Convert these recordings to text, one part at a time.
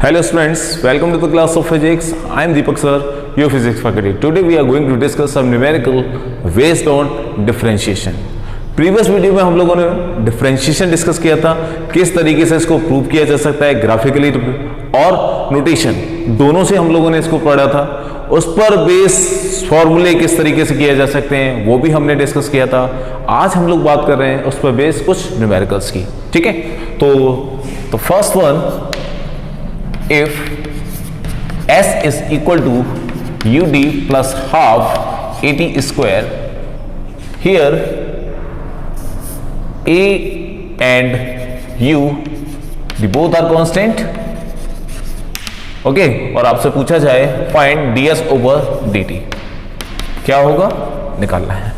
Hello students, welcome to the class of physics. I am Deepak sir, your physics faculty. Today we are going to discuss some numerical based on differentiation. Previous video में हम लोगों ने differentiation discuss किया था, किस तरीके से इसको प्रूव किया जा सकता है ग्राफिकली और नोटेशन दोनों से हम लोगों ने इसको पढ़ा था। उस पर बेस फॉर्मूले किस तरीके से किए जा सकते हैं वो भी हमने डिस्कस किया था। आज हम लोग बात कर रहे हैं उस पर बेस कुछ न्यूमेरिकल्स की। ठीक है, तो first one, if s is equal to ud plus half at square, here a and u the both are constant, okay और आपसे पूछा जाए फाइंड ds ओवर dt, क्या होगा निकालना है।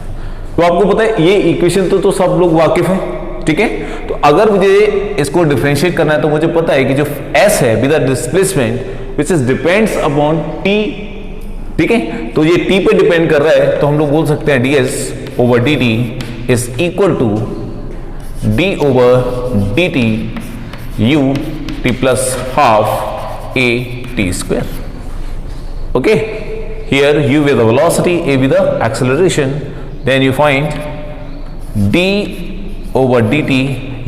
तो आपको पता है ये इक्वेशन तो सब लोग वाकिफ हैं। ठीक है, तो अगर मुझे इसको डिफरेंशिएट करना है तो मुझे पता है कि जो s है with the displacement which is depends upon t। ठीक है, तो ये t पे डिपेंड कर रहा है, तो हम लोग बोल सकते हैं ds over dt is equal to d over dt u t plus half a t square. Okay, here u with the velocity, a with the acceleration, then you find d over dt,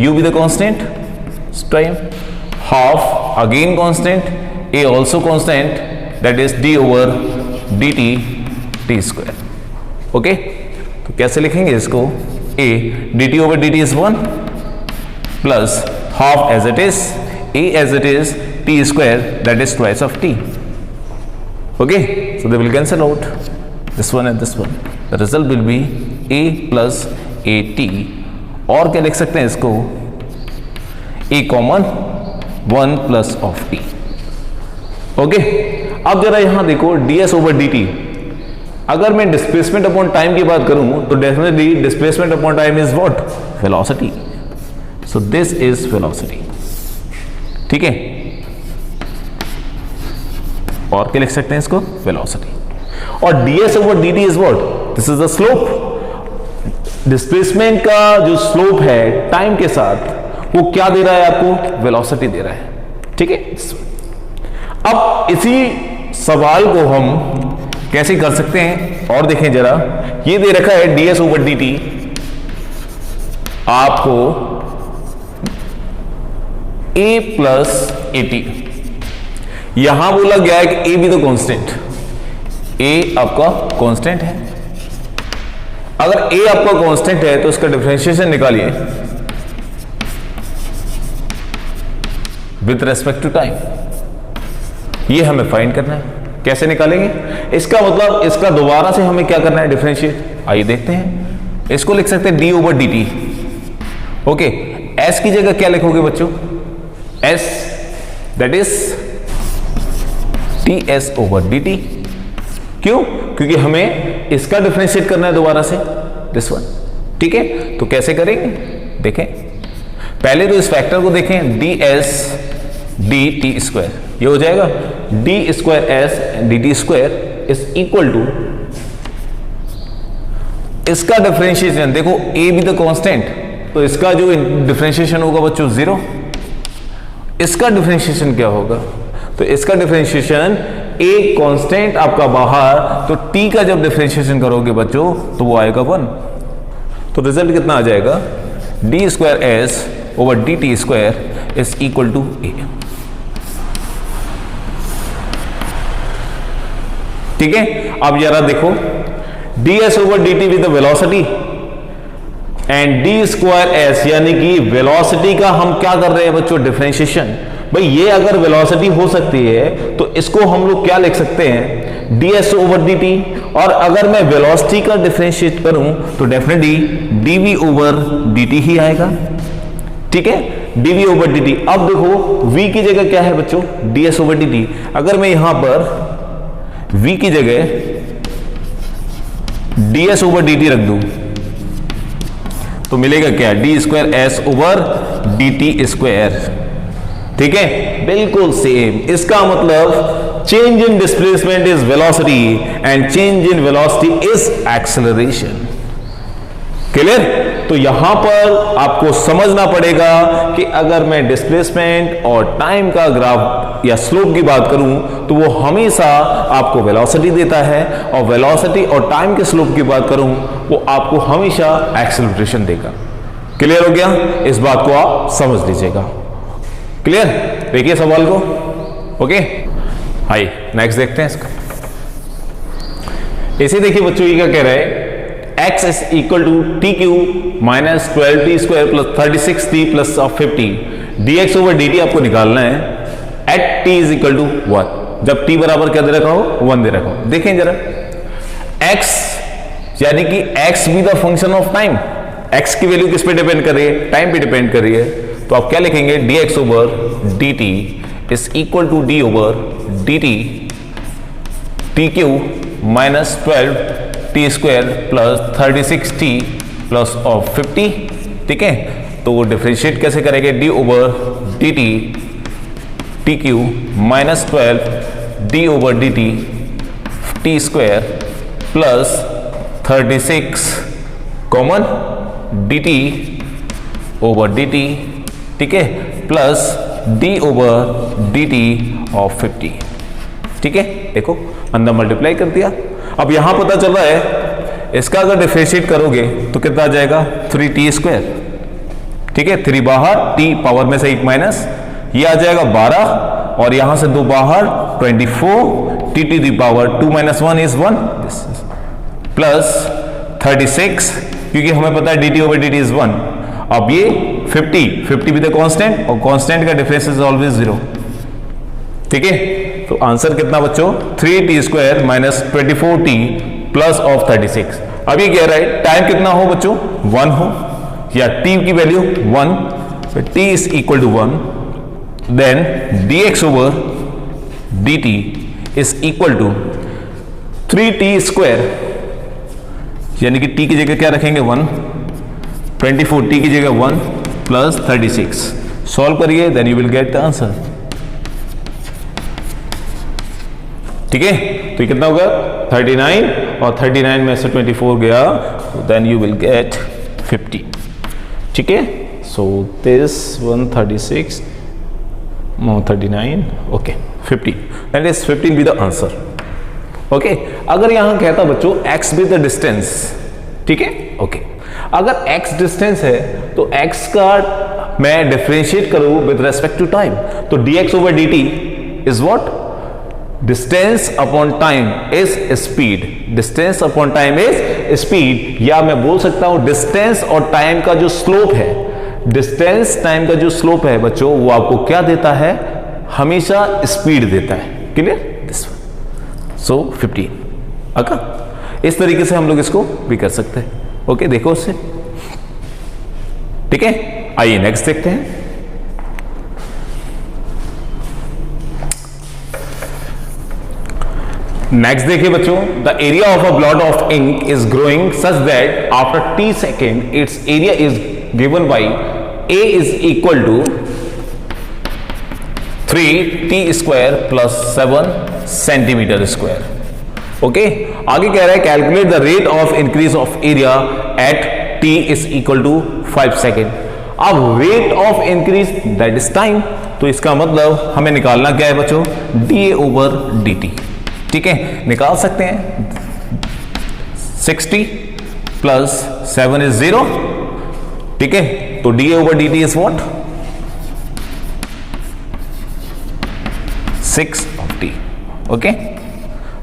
u be the constant, time half again constant, a also constant, that is d over dt t square। Okay, तो कैसे लिखेंगे इसको, a dt over dt is 1 plus half as it is, a as it is, t square that is twice of t। okay, so they will cancel out this one and this one, the result will be a plus at, और क्या लिख सकते हैं इसको, a common 1 plus of t। Okay, अब जरा यहां देखो ds ओवर dt, अगर मैं डिस्प्लेसमेंट अपॉन टाइम की बात करूं तो definitely displacement upon time is what, velocity. So this is velocity. ठीक है, और क्या लिख सकते हैं इसको, वेलोसिटी। और ds over dt is what, this is the slope. Displacement का जो स्लोप है टाइम के साथ वो क्या दे रहा है आपको, वेलोसिटी दे रहा है। ठीक है, अब इसी सवाल को हम कैसे कर सकते हैं और देखें जरा, ये दे रखा है ds ओवर dt, आपको a प्लस at, यहां बोला गया है कि a भी तो कांस्टेंट, a आपका कांस्टेंट है। अगर a आपका कांस्टेंट है तो इसका डिफरेंशिएशन निकालिए विथ रेस्पेक्ट टू टाइम, ये हमें फाइंड करना है। कैसे निकालेंगे इसका मतलब, इसका दोबारा से हमें क्या करना है, डिफरेंशिएट। आइए देखते हैं, इसको लिख सकते हैं d over dt। Okay, s की जगह क्या लिखोगे बच्चों, s that is ts over dt। क्यों, क्योंकि हमें इसका डिफरेंशिएट करना है दोबारा से, दिस वन। ठीक है, तो कैसे करेंगे देखें, पहले तो इस फैक्टर को देखें, ds dt स्क्वायर, ये हो जाएगा d square s dt square is equal to, इसका डिफरेंशिएशन देखो, a भी तो कांस्टेंट, तो इसका जो डिफरेंशिएशन होगा बच्चों 0। इसका डिफरेंशिएशन क्या होगा, तो इसका डिफरेंशिएशन a कांस्टेंट आपका बाहर, तो t का जब डिफरेंशिएशन करोगे बच्चों तो वो आएगा 1। तो रिजल्ट कितना आ जाएगा, d square s over dt square is equal to a। ठीक है, अब जरा देखो, ds over dt with the velocity and d square s, यानी कि वेलोसिटी का हम क्या कर रहे हैं बच्चों, डिफरेंशिएशन। भाई ये अगर वेलोसिटी हो सकती है तो इसको हम लोग क्या लिख सकते हैं, ds ओवर dt, और अगर मैं वेलोसिटी का डिफरेंशिएट करूं तो डेफिनेटली dv ओवर dt ही आएगा। ठीक है, dv ओवर dt। अब देखो v की जगह क्या है बच्चों, ds ओवर dt। अगर मैं यहां पर v की जगह ds ओवर dt रख दूं तो मिलेगा क्या, d square s over dt square. ठीक है, बिल्कुल सेम। इसका मतलब change in displacement is velocity and change in velocity is acceleration. Clear. तो यहां पर आपको समझना पड़ेगा कि अगर मैं डिस्प्लेसमेंट और टाइम का ग्राफ या स्लोप की बात करूं तो वो हमेशा आपको वेलोसिटी देता है, और वेलोसिटी और टाइम के स्लोप की बात करूं वो आपको हमेशा एक्सेलरेशन देगा। क्लियर हो गया? इस बात को आप समझ लीजिएगा। क्लियर? देखिए सवाल को। ओके, आइए नेक्स्ट देखते हैं इसका। इसे देखिए बच्चों, ये क्या कह रहा है, x is equal to t cube minus 12t square plus 36t plus 50 dx over dt आपको निकालना है at t is equal to 1, जब t बराबर क्या दे रखा हो, 1 दे रखा हो। देखें जरा, x यानी कि x भी the function of time, x की वैल्यू किस पे डिपेंड कर रही है, टाइम पे डिपेंड कर रही है। तो आप क्या लिखेंगे, dx over dt is equal to d over dt t cube minus 12t square plus 36t plus of 50। ठीक है, तो वो डिफरेंशिएट कैसे करेंगे, d over d t t cube minus 12 d over d t t square plus 36 common d t over d t, ठीक है, plus d over d t of 50। ठीक है, देखो अंदर मल्टीप्लाई कर दिया। अब यहां पता चल रहा है इसका अगर डिफरेंशिएट करोगे तो कितना आ जाएगा, 3t स्क्वायर। ठीक है, 3 बाहर, t पावर में से 1 माइनस, ये आ जाएगा 12 और यहां से 2 बाहर 24, t to the power 2 minus 1 is 1 plus 36, क्योंकि हमें पता है dt ओवर dt इज 1। अब ये 50 विद कांस्टेंट, और कांस्टेंट का डिफरेंस इज ऑलवेज 0। ठीक है, तो आंसर कितना बच्चों, 3t square minus 24t plus of 36। अब ये कह रहा है टाइम कितना हो बच्चों, 1 हो, या t की वैल्यू 1, तो t is equal to 1, then dx over dt is equal to 3t square, यानी कि t की जगह क्या रखेंगे 1, 24t की जगह 1 प्लस 36। सॉल्व करिए, then you will get the answer. ठीक है, तो ये कितना होगा 39, और 39 में से 24 गया, तो देन यू विल गेट 50। ठीक है, so this 136 39, okay 50, that is 15 be the answer. Okay, अगर यहां कहता बच्चों x बी द डिस्टेंस, ठीक है, ओके, अगर x डिस्टेंस है तो x का मैं डिफरेंशिएट करूं विद रेस्पेक्ट टू टाइम, तो dx over dt is what, distance upon time is speed, distance upon time is speed, या मैं बोल सकता हूं डिस्टेंस और टाइम का जो स्लोप है, डिस्टेंस टाइम का जो स्लोप है बच्चों, वो आपको क्या देता है, हमेशा स्पीड देता है। क्लियर, दिस वन, सो 15। अगर इस तरीके से हम लोग इसको भी कर सकते हैं। ओके, देखो उससे। ठीक है, आइए नेक्स्ट देखते हैं। नेक्स्ट देखिए बच्चों, the area of a blot of ink is growing such that after t second its area is given by a is equal to 3t square plus 7 centimetre square. Okay, आगे कह रहा है calculate the rate of increase of area at t is equal to 5 second. अब rate of increase that is time, तो इसका मतलब हमें निकालना क्या है बच्चों, dA ओवर dt। ठीक है, निकाल सकते हैं, 60 प्लस 7 इज 0। ठीक है, तो dA over dt is what, 6 of t। Okay,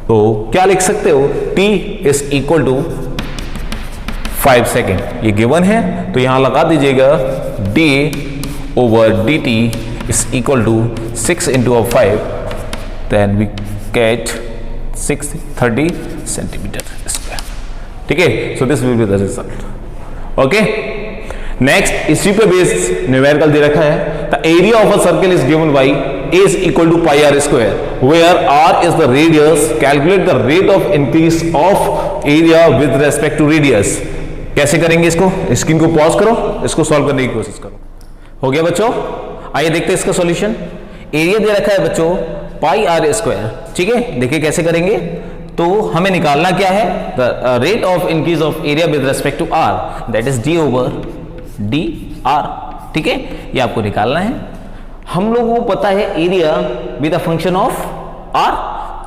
तो क्या लिख सकते हो, t is equal to 5 second, ये गिवन है, तो यहां लगा दीजिएगा dA over dt is equal to 6 into 5, then we get 630 centimetre square. ठीक है, so this will be the result. Okay, next इसी पे बेस न्यूमेरिकल दे रखा है, the area of a circle is given by a is equal to pi r square, where r is the radius. Calculate the rate of increase of area with respect to radius. कैसे करेंगे इसको, screen को pause करो, इसको solve करने की कोशिश करो। हो गया बच्चों, आइए देखते हैं इसका सॉल्यूशन। एरिया दे रखा है बच्चों पाई आर स्क्वायर, ठीक है, देखिए कैसे करेंगे। तो हमें निकालना क्या है, the rate of increase of area with respect to r, that is d over d r. ठीक है, ये आपको निकालना है। हम लोगों को पता है area with a function of r,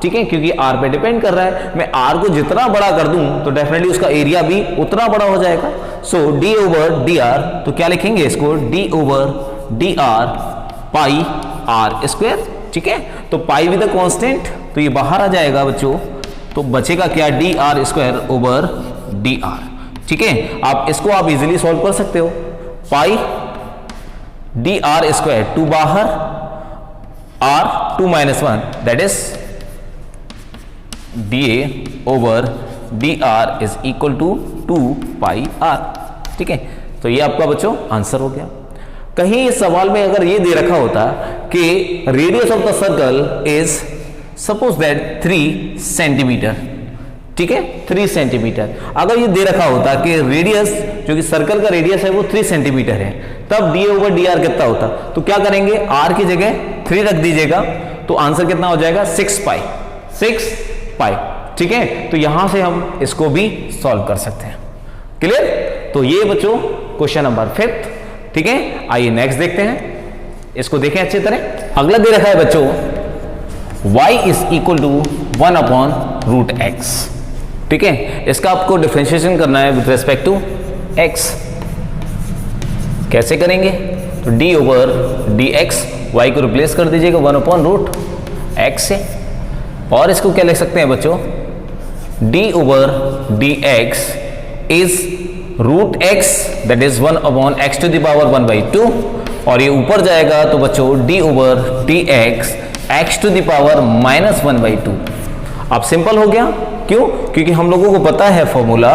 ठीक है, क्योंकि आर पे डिपेंड कर रहा है। मैं आर को जितना बड़ा कर दूं तो डेफिनेटली उसका एरिया भी उतना बड़ा हो जाएगा। So d over d r, तो क्या लिखेंगे इसको, d over d r pi r square. ठीक है, तो पाई विद अ कांस्टेंट, तो ये बाहर आ जाएगा बच्चों, तो बचेगा क्या, D r square over d r. ठीक है, आप इसको आप इजीली सॉल्व कर सकते हो। Pi d r square, two बाहर, r 2 - 1, that is d a over d r is equal to 2 pi r. ठीक है, तो ये आपका बच्चों आंसर हो गया। कहीं इस सवाल में अगर ये दे रखा होता कि radius of the circle is suppose that 3 centimetre, ठीक है, 3 सेंटीमीटर, अगर ये दे रखा होता कि रेडियस, जो कि सर्कल का रेडियस है वो 3 सेंटीमीटर है, तब डी ओवर डी आर कितना होता, तो क्या करेंगे, आर की जगह 3 रख दीजिएगा, तो आंसर कितना हो जाएगा, 6 पाई, 6 पाई। ठीक है, तो यहां से हम इसको भी सॉल्व कर सकते हैं। क्लियर, तो ये बच्चों क्वेश्चन नंबर 5। ठीक है, आइए नेक्स्ट देखते हैं, इसको देखें अच्छी तरह। अगला दे रखा है बच्चों, y is equal to 1/√x। ठीक है, इसका आपको डिफरेंशिएशन करना है विद रेस्पेक्ट टू x। कैसे करेंगे, तो d ओवर dx, y को रिप्लेस कर दीजिएगा 1/√x से, और इसको क्या लिख सकते हैं बच्चों, d over dx is √x, that is 1/x to the power 1/2, और ये ऊपर जाएगा तो बच्चों d over dx x to the power -1/2। अब सिंपल हो गया, क्यों, क्योंकि हम लोगों को पता है formula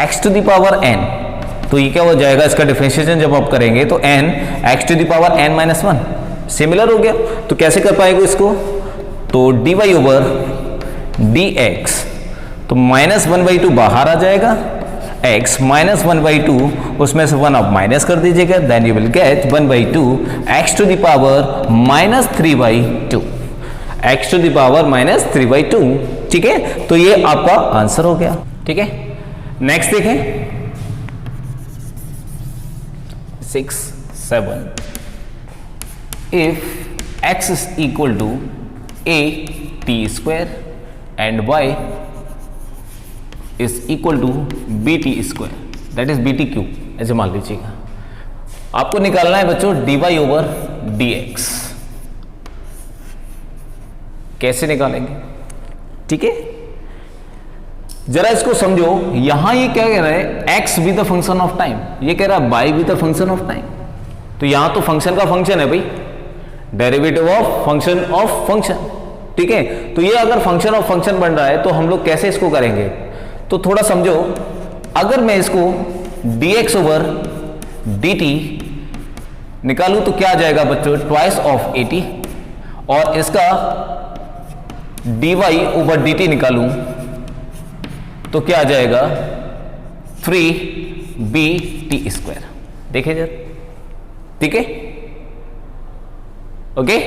x to the power n, तो ये क्या हो जाएगा, इसका डिफरेंशिएशन जब आप करेंगे तो n x to the power n-1 similar हो गया। तो कैसे कर पाएंगे इसको, तो dy ओवर dx, तो -1/2 बाहर आ जाएगा, x -1/2 उसमें से 1 आप माइनस कर दीजिएगा, then you will get 1/2 x to the power -3/2, x to the power -3/2। ठीक है, तो ये आपका आंसर हो गया। ठीक है, नेक्स्ट देखें 6, 7। If x is equal to a² and y is equal to bt², that is bt³, ऐसे मान लीजिएगा। आपको निकालना है बच्चों dy ओवर dx। कैसे निकालेंगे, ठीक है, जरा इसको समझो। यहां ये क्या कह रहा है, x with the function of time, ये कह रहा है y with the function of time. तो यहां तो फंक्शन का फंक्शन है भाई, डेरिवेटिव ऑफ फंक्शन। ठीक है, तो ये अगर फंक्शन ऑफ फंक्शन बन रहा है तो हम लोग कैसे इसको करेंगे, तो थोड़ा समझो। अगर मैं इसको dx ओवर dt निकालूं तो क्या आ जाएगा बच्चों, ट्वाइस ऑफ 80, और इसका dy ओवर dt निकालूं तो क्या आ जाएगा, 3bt²। देखिए जरा, ठीक है, ओके,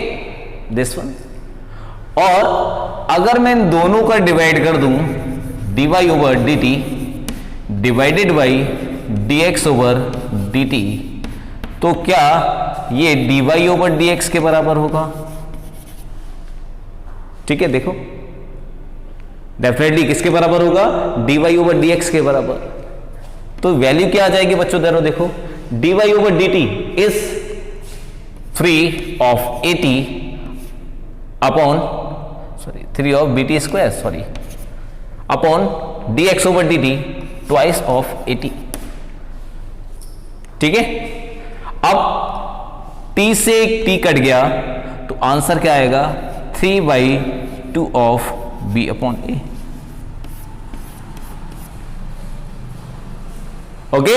दिस वन। और अगर मैं इन दोनों का डिवाइड कर दूं, dy over dt divided by dx over dt, तो क्या ये dy ओवर dx के बराबर होगा। ठीक है, देखो डेफिनेटली किसके बराबर होगा, dy ओवर dx के बराबर। तो वैल्यू क्या आ जाएगी बच्चों, देखो dy over dt is 3 of 80 upon 3 of bt², upon dx over dt twice of 80। ठीक है, अब t से एक t कट गया तो आंसर क्या आएगा, 3/2 of b upon a। Okay,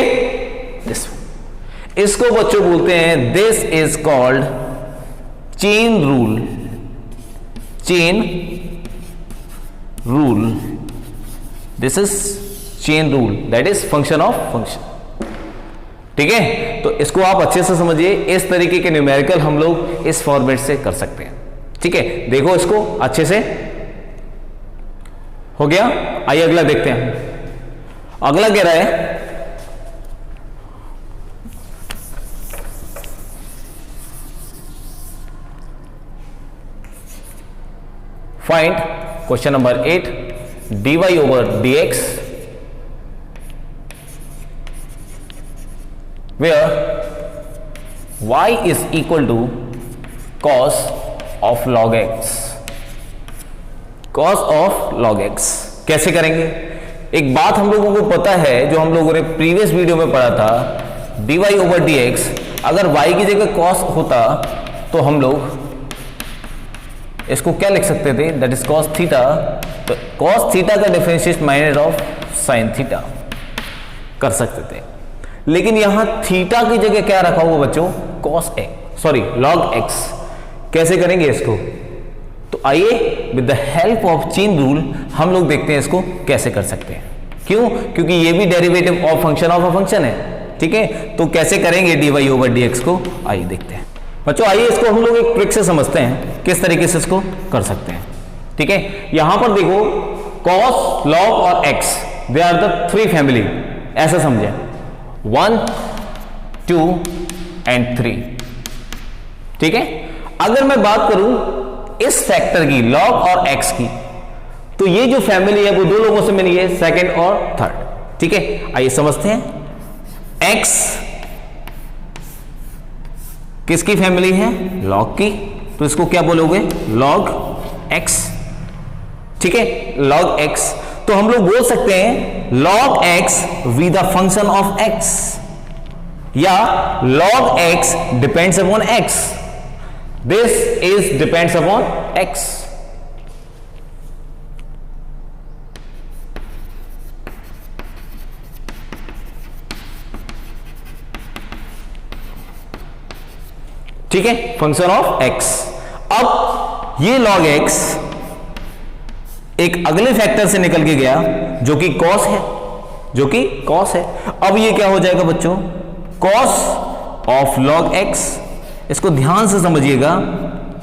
इसको बच्चों बोलते हैं, this is called chain rule, this is chain rule, that is function of function. ठीक है, तो इसको आप अच्छे से समझिए। इस तरीके के न्यूमेरिकल हम लोग इस फॉर्मेट से कर सकते हैं। ठीक है, देखो इसको अच्छे से। हो गया। आइए अगला देखते हैं। अगला कह रहा है find question number 8 dy over dx where y is equal to cos of log x। cos of log x कैसे करेंगे? एक बात हम लोगों को पता है जो हम लोगों ने प्रीवियस वीडियो में पढ़ा था, dy over dx अगर y की जगह cos होता तो हम लोग इसको क्या लिख सकते थे, दैट इज cos थीटा। तो cos थीटा का differentiate minus of sin theta कर सकते थे, लेकिन यहां थीटा की जगह क्या रखा हुआ बच्चों, cos x, sorry log x। कैसे करेंगे इसको? तो आइए with the help of chain rule हम लोग देखते हैं इसको कैसे कर सकते हैं। क्यों? क्योंकि ये भी derivative of function of a function है, ठीक है। तो कैसे करेंगे dy over dx को, आइए देखते हैं बच्चों। आइए इसको हम लोग एक ट्रिक से समझते हैं किस तरीके से इसको कर सकते हैं, ठीक है। यहां पर देखो cos, log और x they are the three family, ऐसा समझे 1 2 एंड 3, ठीक है। अगर मैं बात करूं इस फैक्टर की log और x की, तो ये जो फैमिली है वो दो लोगों से मिली है, सेकंड और थर्ड, ठीक है। आइए समझते हैं। x किसकी फैमिली है, log की, तो इसको क्या बोलोगे, log x, ठीक है, log x। तो हम लोग बोल सकते हैं log x with the function of x, या log x depends upon x, this is depends upon x। ठीक है, फंक्शन ऑफ x। अब ये log x एक अगले फैक्टर से निकल के गया जो कि cos है, जो कि cos है। अब ये क्या हो जाएगा बच्चों, cos ऑफ log x। इसको ध्यान से समझिएगा,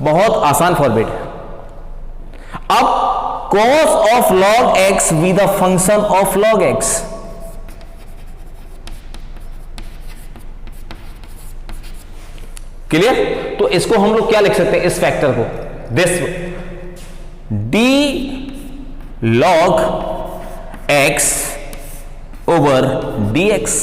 बहुत आसान फॉर्मेट है। अब cos of log x with the function of log x, clear. तो इसको हम लोग क्या लिख सकते हैं, इस फैक्टर को, this d log x over dx,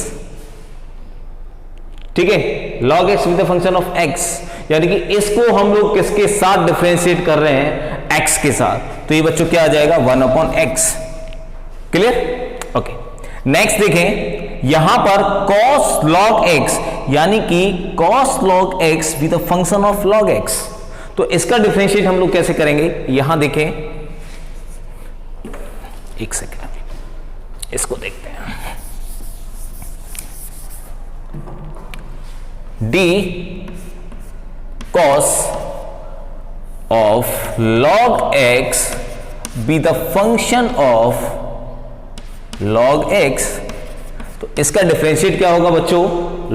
ठीक है, log x with the function of x, यानी कि इसको हम लोग किसके साथ डिफरेंशिएट कर रहे हैं, x के साथ। तो ये बच्चों क्या आ जाएगा, 1/x, क्लियर। ओके, नेक्स्ट देखें, यहां पर cos log x यानी कि cos log x with the function of log x। तो इसका डिफरेंशिएट हम लोग कैसे करेंगे, यहां देखें, एक सेकेंड इसको देखते हैं। d cos of log x with the function of log x, तो इसका डिफरेंशिएट क्या होगा बच्चों,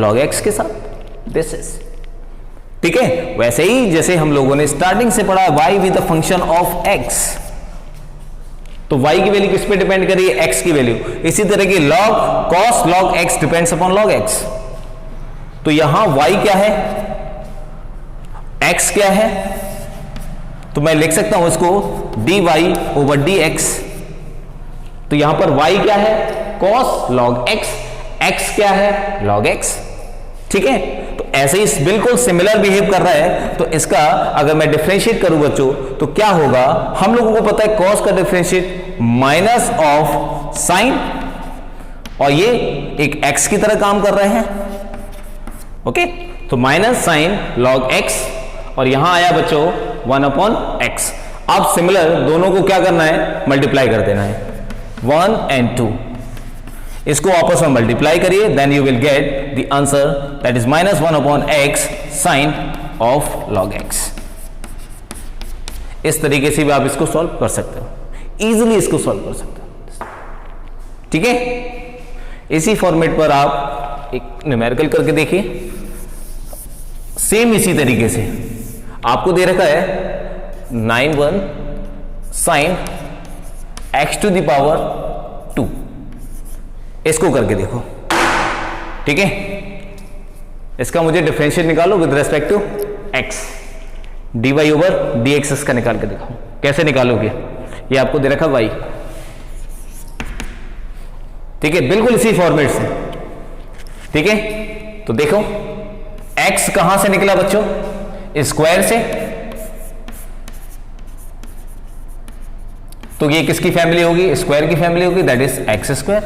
log x के साथ, दिस इज, ठीक है। वैसे ही जैसे हम लोगों ने स्टार्टिंग से पढ़ा y with the function of x, तो y की वैल्यू किस पे डिपेंड करी है, x की वैल्यू। इसी तरह की log cos log x depends upon log x। तो यहां y क्या है, x क्या है, तो मैं लिख सकता हूं इसको dy ओवर dx। तो यहां पर y क्या है, cos log x, x क्या है, log x, ठीक है। तो ऐसे ही बिल्कुल सिमिलर बिहेव कर रहा है। तो इसका अगर मैं डिफरेंशिएट करूं बच्चों, तो क्या होगा, हम लोगों को पता है cos का डिफरेंशिएट माइनस ऑफ साइन, और ये एक x की तरह काम कर रहे हैं, ओके। तो माइनस साइन log x, और यहां आया बच्चों 1/x। अब सिमिलर दोनों को क्या करना है, मल्टीप्लाई कर देना है, 1 and 2, इसको आपस में मल्टीप्लाई करिए, then you will get the answer that is -1/x sine of log x। इस तरीके से भी आप इसको सॉल्व कर सकते हो, इजीली इसको सॉल्व कर सकते हो, ठीक है। इसी फॉर्मेट पर आप एक न्यूमेरिकल करके देखिए, सेम इसी तरीके से आपको दे रखा है 9/1 sine x to the power 2। इसको करके देखो, ठीक है। इसका मुझे डिफरेंशियल निकालो with respect to x, dy over dx इसका निकाल के दिखाओ। कैसे निकालोगे? ये आपको दे रखा y, ठीक है, बिल्कुल इसी फॉर्मेट से, ठीक है। तो देखो x कहां से निकला बच्चों? स्क्वायर से। तो ये किसकी फैमिली होगी? स्क्वायर की फैमिली होगी, दैट इज एक्स स्क्वायर,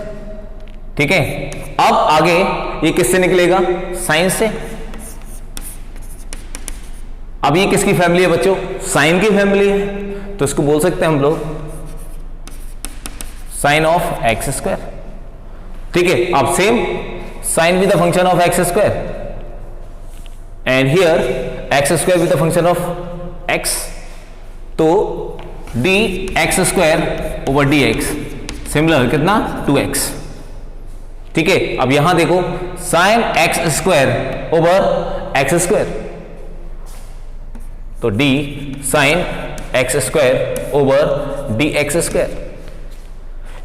ठीक है। अब आगे ये किससे निकलेगा? साइन से। अब ये किसकी फैमिली है बच्चों? साइन की फैमिली है, तो इसको बोल सकते हैं हम लोग साइन ऑफ एक्स स्क्वायर, ठीक है। अब same sine with the function of x square and here x square with the function of x, तो d x square over d x similar कितना? 2x, ठीक है। अब यहां देखो sine x square over x square, तो d sine x square over d x square.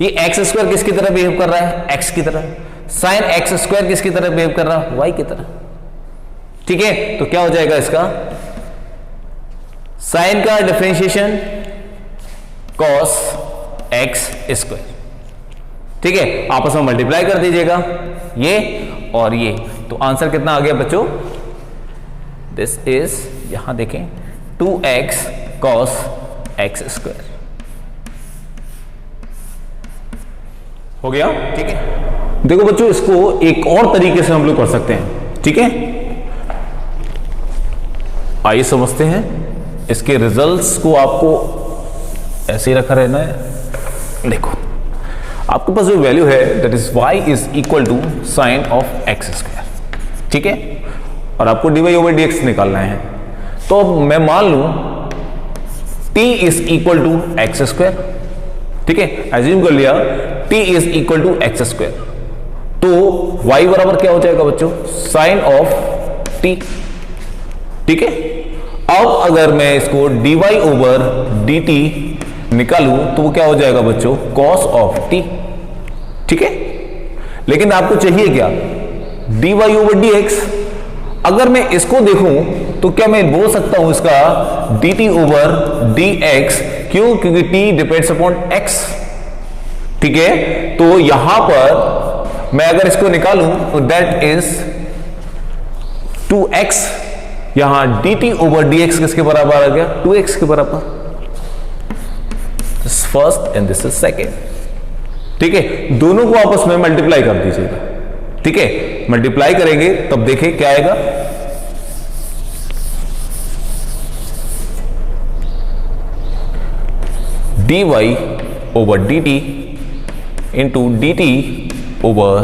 ये x square किसकी तरह बिहेव कर रहा है? एक्स की तरह। साइन एक्स स्क्वायर किसकी तरह बिहेव कर रहा है? वाई की तरह, ठीक है। तो क्या हो जाएगा इसका? साइन का डिफरेंशिएशन कॉस एक्स स्क्वायर, ठीक है। आपस में मल्टीप्लाई कर दीजिएगा ये और ये, तो आंसर कितना आ गया बच्चों? दिस इज, यहां देखें, 2x cos x स्क्वायर हो गया, ठीक है। देखो बच्चों इसको एक और तरीके से हम लोग कर सकते हैं, ठीक है। आइए समझते हैं। इसके रिजल्ट्स को आपको ऐसे ही रखा रहना है। देखो आपके पास जो वैल्यू है that is y is equal to sine of x square, ठीक है, और आपको dy ओवर dx निकालना है। तो अब मैं मान लूं t is equal to x square, ठीक है, एज्यूम कर लिया t is equal to x square, तो y बराबर क्या हो जाएगा बच्चों? साइन ऑफ t, ठीक है। अब अगर मैं इसको dy ओवर dt निकालूं तो वो क्या हो जाएगा बच्चों? कॉस ऑफ t, ठीक है। लेकिन आपको चाहिए क्या? dy over dx। अगर मैं इसको देखूं तो क्या मैं बोल सकता हूं इसका dt ओवर dx, क्यों? क्योंकि t डिपेंड्स अपॉन x, ठीक है। तो यहां पर मैं अगर इसको निकालूं तो दैट इज 2x, यहां dt ओवर dx किसके बराबर आ गया? 2x के बराबर। This first and this is second, ठीक है। दोनों को आपस में मल्टीप्लाई कर दीजिएगा, ठीक है। मल्टीप्लाई करेंगे तब देखें क्या आएगा। dy over dt into dt over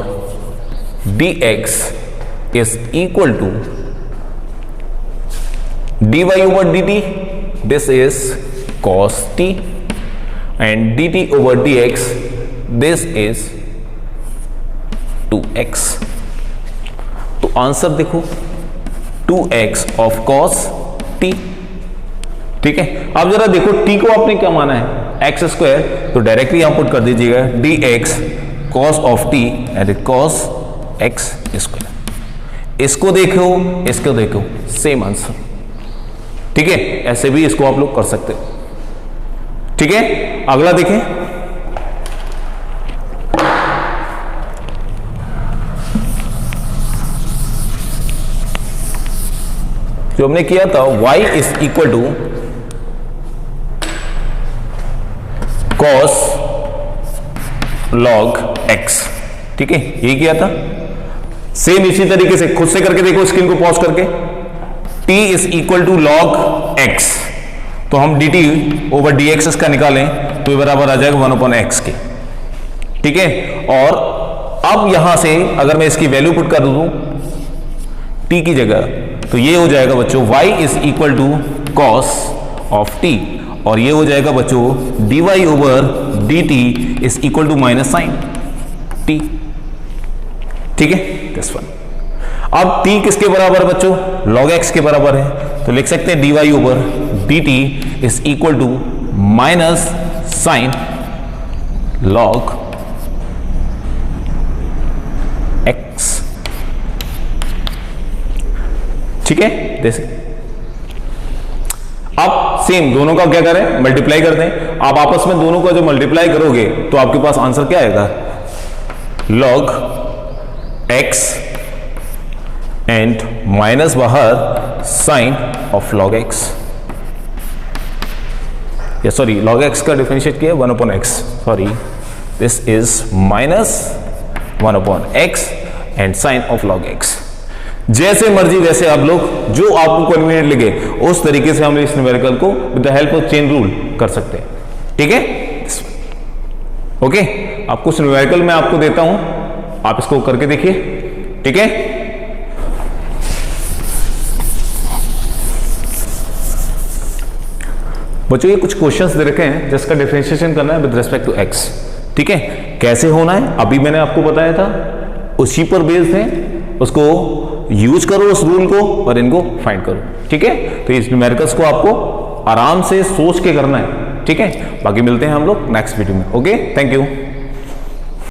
dx is equal to dy over dt, this is cos t, and dt over dx, this is 2x। तो आंसर देखो 2x of cos t, ठीक है। अब जरा देखो t को आपने क्या माना है? एक्स स्क्वायर, तो डायरेक्टली यहां पुट कर दीजिएगा dx cos of t and cos x square. इसको देखो, इसको देखो, सेम आंसर, ठीक है। ऐसे भी इसको आप लोग कर सकते हो, ठीक है। अगला देखें, जो हमने किया था y is equal to cos log x, ठीक है, ये किया था। सेम इसी तरीके से खुद से करके देखो, स्क्रीन को पॉज करके। t is equal to log x, तो हम dt ओवर dx इसका निकालें तो ये बराबर आ जाएगा 1/x के, ठीक है। और अब यहां से अगर मैं इसकी वैल्यू पुट कर दूं t की जगह, तो ये हो जाएगा बच्चों y is equal to cos of t, और ये हो जाएगा बच्चों dy over dt is equal to minus sine t, ठीक है, दिस वन। अब t किसके बराबर बच्चों? log x के बराबर है, तो लिख सकते हैं dy over dt is equal to minus sine log x, ठीक है। जैसे आप सेम दोनों का क्या करें, मल्टीप्लाई कर दें। आप आपस में दोनों का जो मल्टीप्लाई करोगे तो आपके पास आंसर क्या आएगा, log x एंड माइनस बाहर साइन ऑफ log x, या सॉरी log x का डिफरेंशिएट किया 1/x, sorry this is minus 1/x and sine of log x। जैसे मर्जी वैसे आप लोग जो आपको कन्वीनियंट लगे उस तरीके से हम इस न्यूमेरिकल को with the help of chain rule कर सकते हैं, ठीक है। ओके, आप कुछ न्यूमेरिकल मैं आपको देता हूं, आप इसको करके देखिए, ठीक है। बच्चों ये कुछ क्वेश्चंस दे रखे हैं जिसका डिफरेंशिएशन करना है विद रिस्पेक्ट टू x, ठीक है। कैसे होना है अभी मैंने आपको बताया था, उसी पर बेस्ड है, उसको यूज करो उस रूल को और इनको फाइंड करो, ठीक है। तो इस न्यूमेरिकल्स को आपको आराम से सोच के करना है, ठीक है। बाकी मिलते हैं हम लोग नेक्स्ट वीडियो में। Okay, thank you.